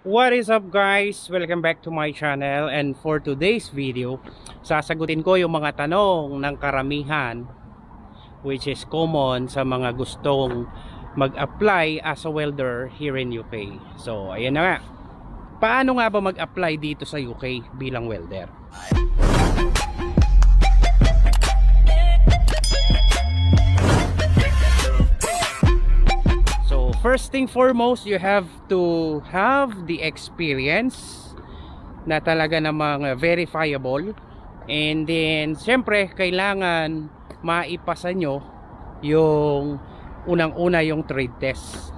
What is up guys? Welcome back to my channel, and for today's video, sasagutin ko yung mga tanong ng karamihan which is common sa mga gustong mag-apply as a welder here in UK. So ayan na nga. Paano nga ba mag-apply dito sa UK bilang welder? First thing foremost, you have to have the experience na talaga namang verifiable, and then syempre kailangan maipasa nyo yung unang-una yung trade test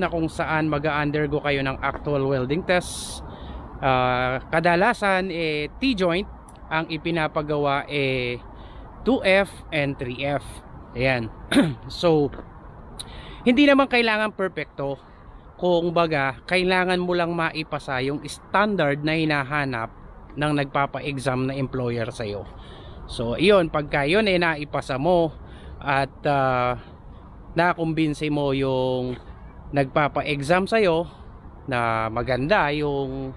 na kung saan mag-undergo kayo ng actual welding test. Kadalasan T-joint ang ipinapagawa 2F and 3F. Ayan. So hindi naman kailangan perfecto. Kung baga, kailangan mo lang maipasa yung standard na hinahanap ng nagpapa-exam na employer sa'yo. So, iyon, pagka yun naipasa mo at nakumbinsi mo yung nagpapa-exam sa'yo na maganda yung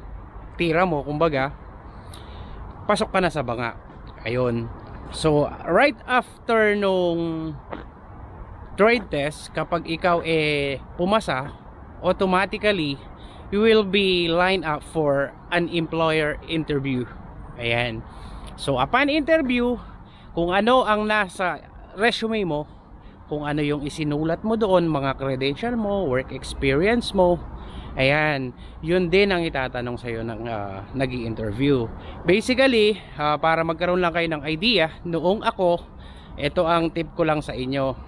tira mo, kumbaga, pasok ka na sa banga. Ayun. So, right after nung trade test, kapag ikaw pumasa, automatically you will be lined up for an employer interview. Ayan. So upon interview, kung ano ang nasa resume mo, kung ano yung isinulat mo doon, mga credential mo, work experience mo, ayan, yun din ang itatanong sa'yo ng nag-i-interview. Basically, para magkaroon lang kayo ng idea, noong ako, ito ang tip ko lang sa inyo.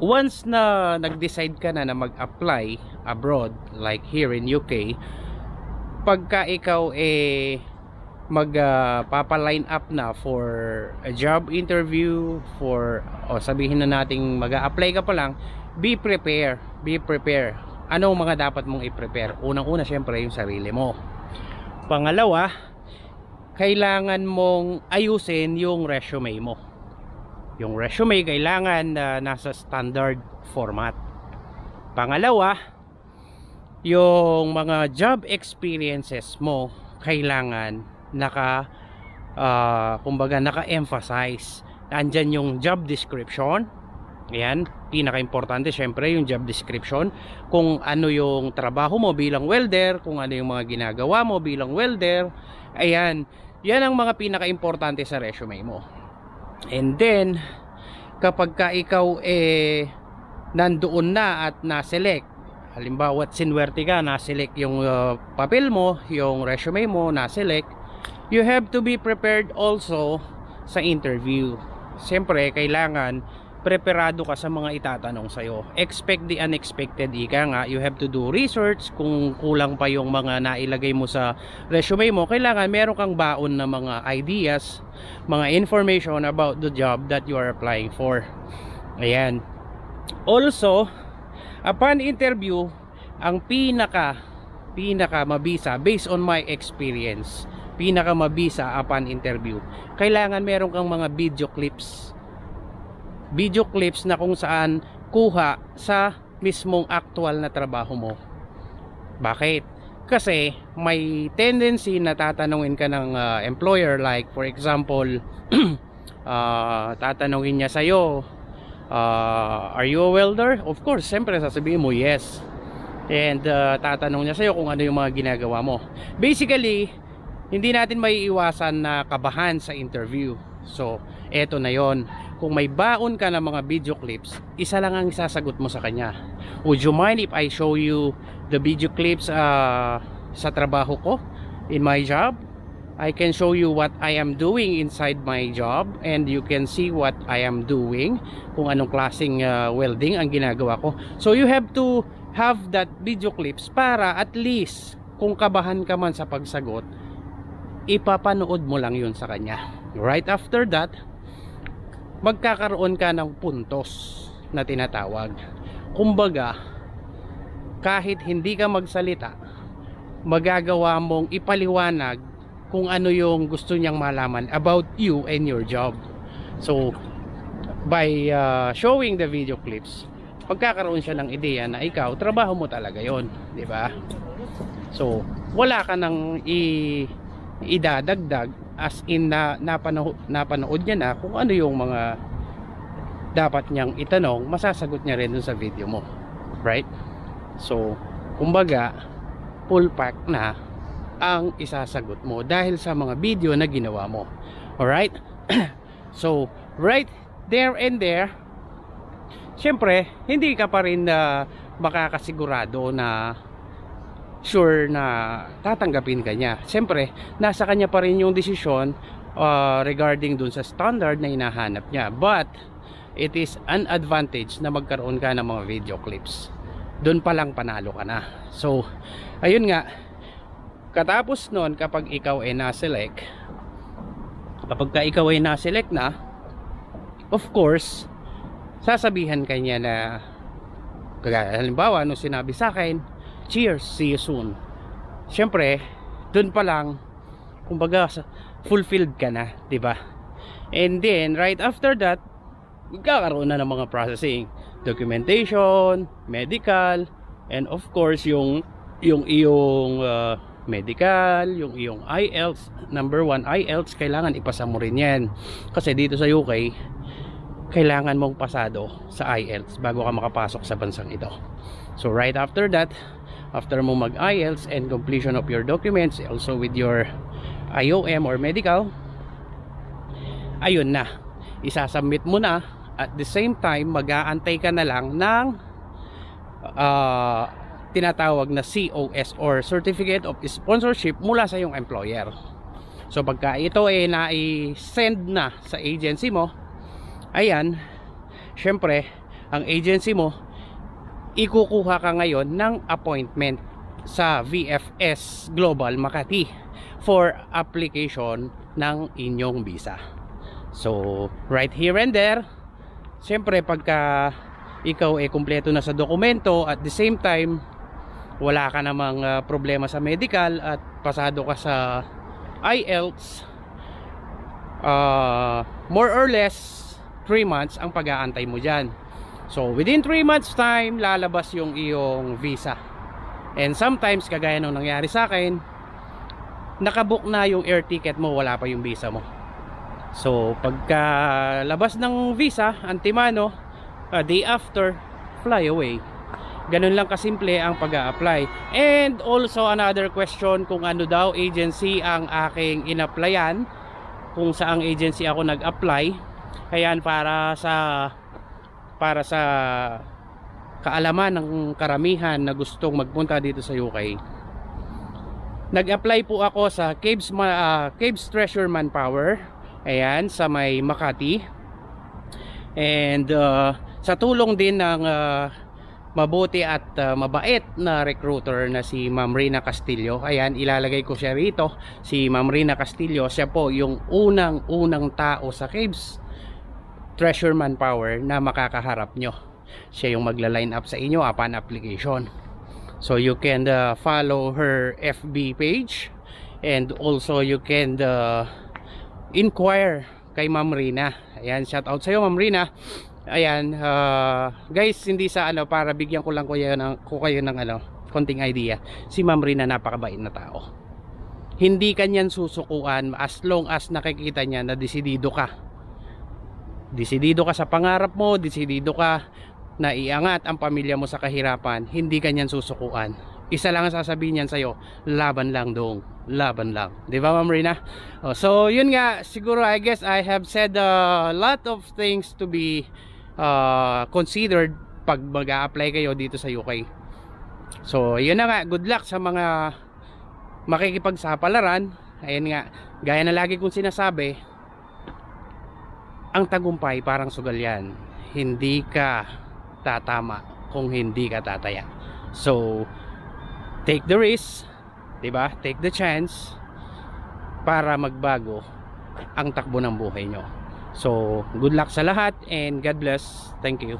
Once na nag-decide ka na mag-apply abroad, like here in UK, pagka ikaw magpapaline up na for a job interview, for sabihin na nating mag-a-apply ka pa lang, be prepare. Anong mga dapat mong i-prepare? Unang-una, syempre yung sarili mo. Pangalawa, kailangan mong ayusin yung resume mo. Yung resume kailangan nasa standard format. Pangalawa, yung mga job experiences mo kailangan kumbaga naka-emphasize. Nandyan yung job description. Ayan, pinaka-importante syempre yung job description. Kung ano yung trabaho mo bilang welder, kung ano yung mga ginagawa mo bilang welder. Ayan, yan ang mga pinaka-importante sa resume mo. And then kapag ka ikaw nandoon na at na-select, halimbawa sinwerte ka, na-select yung papel mo, yung resume mo, na-select, you have to be prepared also sa interview. Siyempre kailangan preparado ka sa mga itatanong sa'yo. Expect the unexpected, ika nga. You have to do research. Kung kulang pa yung mga nailagay mo sa resume mo, kailangan meron kang baon na mga ideas, mga information about the job that you are applying for. Ayan. Also, upon interview, ang pinaka mabisa, based on my experience, pinaka mabisa upon interview, kailangan meron kang mga video clips na kung saan kuha sa mismong actual na trabaho mo. Bakit? Kasi may tendency na tatanungin ka ng employer, like for example tatanungin niya sa'yo, are you a welder? Of course, siyempre sasabihin mo yes. And tatanong niya sa'yo kung ano yung mga ginagawa mo. Basically, hindi natin maiiwasan na kabahan sa interview. So, eto na yon. Kung may baon ka ng mga video clips, isa lang ang isasagot mo sa kanya. Would you mind if I show you the video clips sa trabaho ko, in my job? I can show you what I am doing inside my job, and you can see what I am doing, kung anong klaseng welding ang ginagawa ko. So you have to have that video clips para at least kung kabahan ka man sa pagsagot, ipapanood mo lang yun sa kanya. Right after that, magkakaroon ka ng puntos na tinatawag. Kumbaga, kahit hindi ka magsalita, magagawa mong ipaliwanag kung ano yung gusto niyang malaman about you and your job. So by showing the video clips, pagkakaroon siya ng ideya na ikaw, trabaho mo talaga yon, di ba? So, wala ka nang idadagdag, as in na napanood niya na kung ano yung mga dapat niyang itanong, masasagot niya rin dun sa video mo, right? So, kumbaga, full pack na ang isasagot mo dahil sa mga video na ginawa mo. Alright? So, right there and there, syempre, hindi ka pa rin makakasigurado na sure na tatanggapin ka niya. Syempre, nasa kanya pa rin yung desisyon regarding dun sa standard na hinahanap niya. But, it is an advantage na magkaroon ka ng mga video clips. Dun pa lang panalo ka na. So, ayun nga, katapos nun, kapag ikaw ay na-select, na, of course, sasabihan ka niya na, halimbawa, nung sinabi sa akin, cheers, see you soon. Syempre, dun pa lang, kumbaga, fulfilled ka na, diba? And then, right after that, magkakaroon na ng mga processing, documentation, medical, and of course, yung iyong medical, yung iyong IELTS. Number 1, IELTS, kailangan ipasa mo rin yan. Kasi dito sa UK, kailangan mong pasado sa IELTS bago ka makapasok sa bansang ito. So right after that, after mo mag IELTS and completion of your documents, also with your IOM or medical, ayun na, isasubmit mo na. At the same time, mag-aantay ka na lang ng tinatawag na COS or Certificate of Sponsorship mula sa iyong employer. So pagka ito ay na-send na sa agency mo, ayan, syempre ang agency mo, ikukuha ka ngayon ng appointment sa VFS Global Makati for application ng inyong visa. So right here and there, syempre pagka ikaw ay kumpleto na sa dokumento, at the same time wala ka namang problema sa medical at pasado ka sa IELTS, more or less 3 months ang pag-aantay mo dyan. So within 3 months time, lalabas yung iyong visa. And sometimes, kagaya nung nangyari sa akin, nakabook na yung air ticket mo, wala pa yung visa mo. So pagka labas ng visa, antimano, day after, fly away. Ganun lang kasimple ang pag-a-apply. And also another question, kung ano daw agency ang aking in-applyan, kung saang agency ako nag-apply. Ayan, para sa kaalaman ng karamihan na gustong magpunta dito sa UK. Nag-apply po ako sa Caves Treasure Manpower. Ayan, sa may Makati. And sa tulong din ng mabuti at mabait na recruiter na si Ma'am Rina Castillo. Ayan, ilalagay ko siya rito. Si Ma'am Rina Castillo, siya po yung unang tao sa Caves Treasure Manpower na makakaharap nyo. Siya yung magla-line up sa inyo upon application. So you can follow her FB page, and also you can inquire kay Ma'am Rina. Ayan, shout out sa iyo, Ma'am Rina. Ayan, guys, hindi sa para bigyan ko lang kayo ng konting idea. Si Ma'am Rina, napakabait na tao. Hindi kanyan susukuan as long as nakikita niya na desidido ka. Desidido ka sa pangarap mo, desidido ka na iangat ang pamilya mo sa kahirapan, hindi kanyan susukuan. Isa lang ang sasabihin niyan sa'yo, laban lang dong, laban lang. Di ba, Ma'am Rina? So yun nga, siguro I guess I have said a lot of things to be considered pag mag-a-apply kayo dito sa UK. So yun na nga, good luck sa mga makikipagsapalaran. Ayan nga, gaya na lagi kong sinasabi, ang tagumpay parang sugal yan. Hindi ka tatama kung hindi ka tataya. So take the risk, diba? Take the chance para magbago ang takbo ng buhay nyo. So good luck sa lahat and God bless. Thank you.